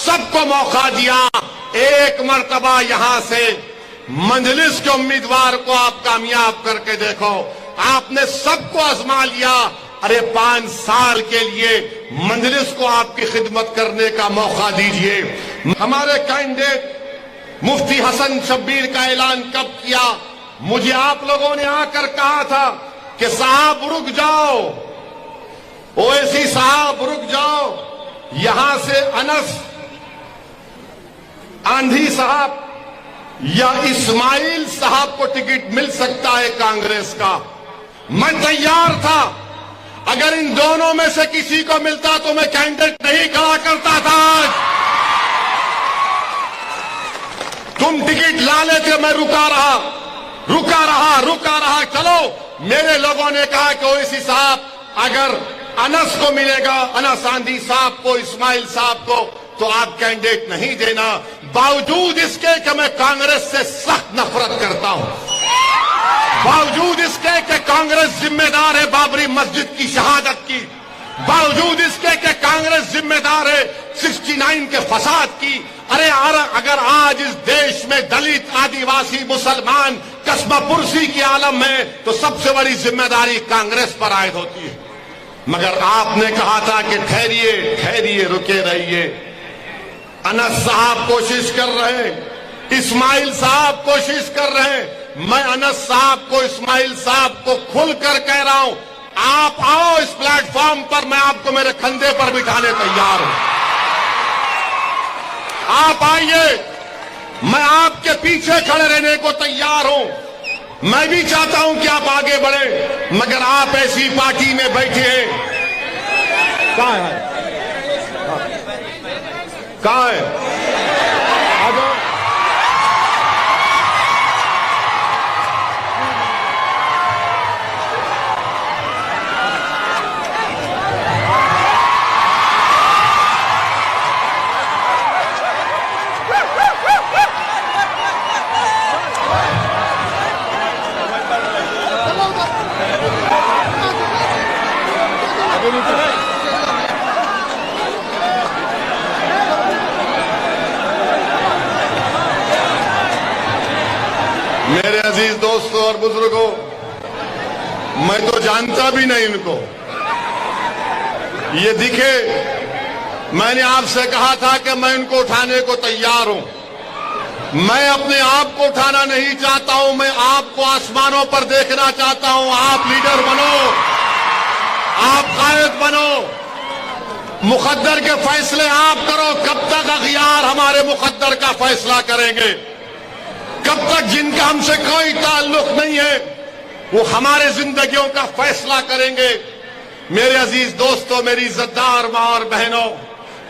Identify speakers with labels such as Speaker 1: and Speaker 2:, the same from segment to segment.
Speaker 1: सबको मौका दिया। एक मर्तबा यहां से मंजलिस के उम्मीदवार को आप कामयाब करके देखो। आपने सबको आजमा लिया। अरे 5 साल के लिए मंजलिस को आपकी खिदमत करने का मौका दीजिए। हमारे कैंडिडेट मुफ्ती हसन शब्बीर का ऐलान कब किया? मुझे आप लोगों ने आकर कहा था कि साहब रुक जाओ, ओवैसी साहब रुक जाओ, यहां से अनस आंधी साहब या इस्माइल साहब को टिकट मिल सकता है कांग्रेस का। मैं तैयार था, अगर इन दोनों में से किसी को मिलता तो मैं कैंडिडेट नहीं खड़ा करता था। तुम टिकट ला लेते, मैं रुका रहा। चलो, मेरे लोगों ने कहा कि ओवैसी साहब अगर अनस को मिलेगा, अनस आंधी साहब को, इस्माइल साहब को, तो आप कैंडिडेट नहीं देना। बावजूद इसके कि मैं कांग्रेस से सख्त नफरत करता हूं, बावजूद इसके कि कांग्रेस जिम्मेदार है बाबरी मस्जिद की शहादत की, बावजूद इसके कि कांग्रेस जिम्मेदार है 69 के फसाद की। अरे अगर आज इस देश में दलित, आदिवासी, मुसलमान कस्बा पुरसी की आलम में, तो सबसे बड़ी जिम्मेदारी कांग्रेस पर आयद होती है। मगर आपने कहा था कि ठहरिए, रुके रहिए। अनस साहब कोशिश कर रहे हैं, इस्माइल साहब कोशिश कर रहे हैं। मैं अनस साहब को, इस्माइल साहब को खुलकर कह रहा हूं, आप आओ इस प्लेटफॉर्म पर, मैं आपको मेरे कंधे पर बिठाने तैयार हूं। आप आइए, मैं आपके पीछे खड़े रहने को तैयार हूं। मैं भी चाहता हूं कि आप आगे बढ़े, मगर आप ऐसी पार्टी में बैठे हैं। कहां है? आ जाओ। मेरे अजीज दोस्तों और बुजुर्गों, मैं तो जानता भी नहीं इनको। ये दिखे, मैंने आपसे कहा था कि मैं इनको उठाने को तैयार हूं। मैं अपने आप को उठाना नहीं चाहता हूं, मैं आपको आसमानों पर देखना चाहता हूं। आप लीडर बनो, आप कायद बनो, मुकद्दर के फैसले आप करो। कब तक अखियार हमारे मुकद्दर का फैसला करेंगे? कब तक जिनका हमसे कोई ताल्लुक नहीं है वो हमारे जिंदगियों का फैसला करेंगे? मेरे अजीज दोस्तों, मेरी इज्जतदार मां और बहनों,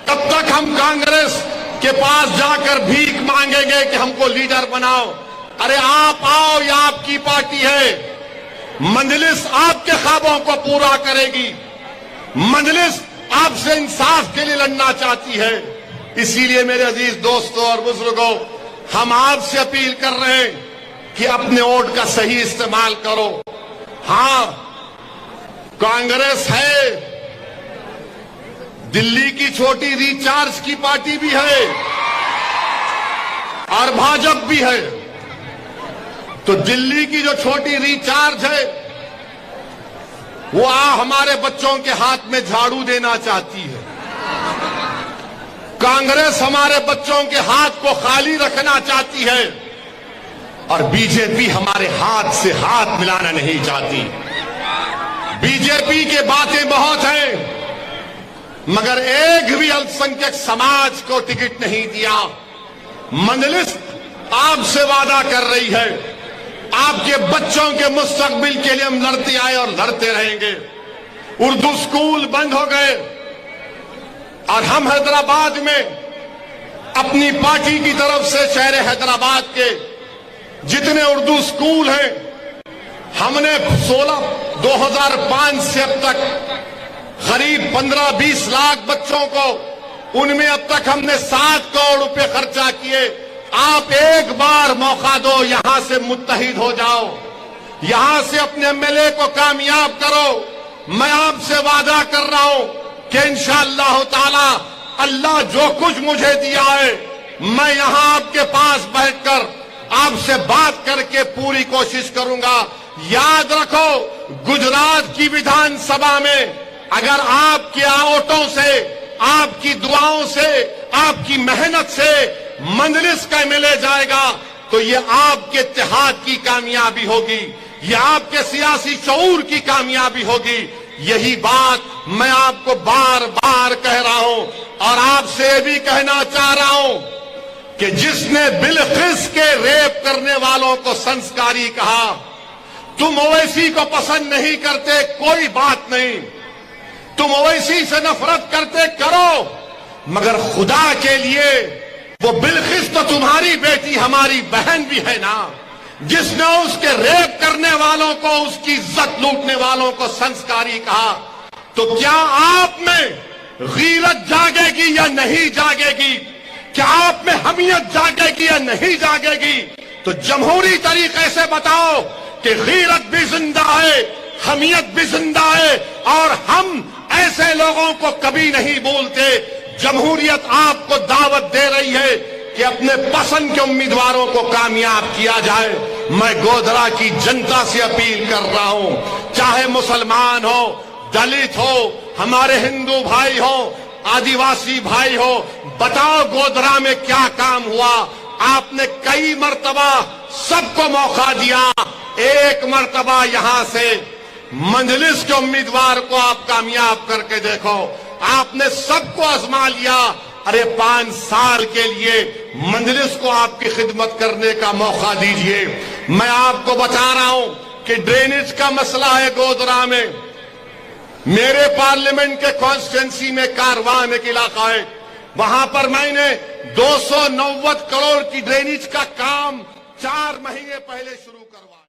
Speaker 1: कब तक हम कांग्रेस के पास जाकर भीख मांगेंगे कि हमको लीडर बनाओ? अरे आप आओ, ये आपकी पार्टी है। मंजलिस आपके ख्वाबों को पूरा करेगी। मंजलिस आपसे इंसाफ के लिए लड़ना चाहती है। इसीलिए मेरे अजीज दोस्तों और बुजुर्गों, हम आपसे अपील कर रहे हैं कि अपने वोट का सही इस्तेमाल करो। हां, कांग्रेस है, दिल्ली की छोटी रिचार्ज की पार्टी भी है और भाजपा भी है। तो दिल्ली की जो छोटी रिचार्ज है वो हमारे बच्चों के हाथ में झाड़ू देना चाहती है। कांग्रेस हमारे बच्चों के हाथ को खाली रखना चाहती है और बीजेपी हमारे हाथ से हाथ मिलाना नहीं चाहती। बीजेपी के बातें बहुत हैं, मगर एक भी अल्पसंख्यक समाज को टिकट नहीं दिया। मंजलिस आपसे वादा कर रही है, आपके बच्चों के मुस्तकबिल के लिए हम लड़ते आए और लड़ते रहेंगे। उर्दू स्कूल बंद हो गए और हम हैदराबाद में अपनी पार्टी की तरफ से शहर हैदराबाद के जितने उर्दू स्कूल हैं, हमने 2005 से अब तक करीब 15-20 लाख बच्चों को, उनमें अब तक हमने 7 करोड़ रुपए खर्चा किए। आप एक बार मौका दो, यहां से मुत्तहिद हो जाओ, यहां से अपने एमएलए को कामयाब करो। मैं आपसे वादा कर रहा हूं कि इंशाअल्लाह ताला अल्लाह जो कुछ मुझे दिया है मैं यहां आपके पास बैठकर आपसे बात करके पूरी कोशिश करूंगा। याद रखो, गुजरात की विधानसभा में अगर आपके वोटों से, आपकी दुआओं से, आपकी मेहनत से मंजलिस का मिले जाएगा तो ये आपके इत्तेहाद की कामयाबी होगी, ये आपके सियासी शऊर की कामयाबी होगी। यही बात मैं आपको बार बार कह रहा हूं और आपसे भी कहना चाह रहा हूं कि जिसने बिलकिस के रेप करने वालों को संस्कारी कहा, तुम ओवैसी को पसंद नहीं करते कोई बात नहीं, तुम ओवैसी से नफरत करते करो, मगर खुदा के लिए वो बिलकिस तो तुम्हारी बेटी, हमारी बहन भी है ना। जिसने उसके रेप करने वालों को, उसकी इज्जत लूटने वालों को संस्कारी कहा, तो क्या आप में गीरत जागेगी या नहीं जागेगी? क्या आप में हमियत जागेगी या नहीं जागेगी? तो जमहूरी तरीके से बताओ कि गीरत भी जिंदा है, हमियत भी जिंदा है, और हम ऐसे लोगों को कभी नहीं बोलते। जमहूरियत आपको दावत दे रही है कि अपने पसंद के उम्मीदवारों को कामयाब किया जाए। मैं गोधरा की जनता से अपील कर रहा हूं, चाहे मुसलमान हो, दलित हो, हमारे हिंदू भाई हो, आदिवासी भाई हो, बताओ गोधरा में क्या काम हुआ? आपने कई मर्तबा सबको मौका दिया, एक मर्तबा यहां से मंजलिस के उम्मीदवार को आप कामयाब करके देखो। आपने सबको आजमा लिया, अरे 5 साल के लिए मंजलिस को आपकी खिदमत करने का मौका दीजिए। मैं आपको बता रहा हूं कि ड्रेनेज का मसला है गोधरा में। मेरे पार्लियामेंट के कॉन्स्टिट्यूंसी में कारवान एक इलाका है, वहां पर मैंने 290 करोड़ की ड्रेनेज का काम 4 महीने पहले शुरू करवाया।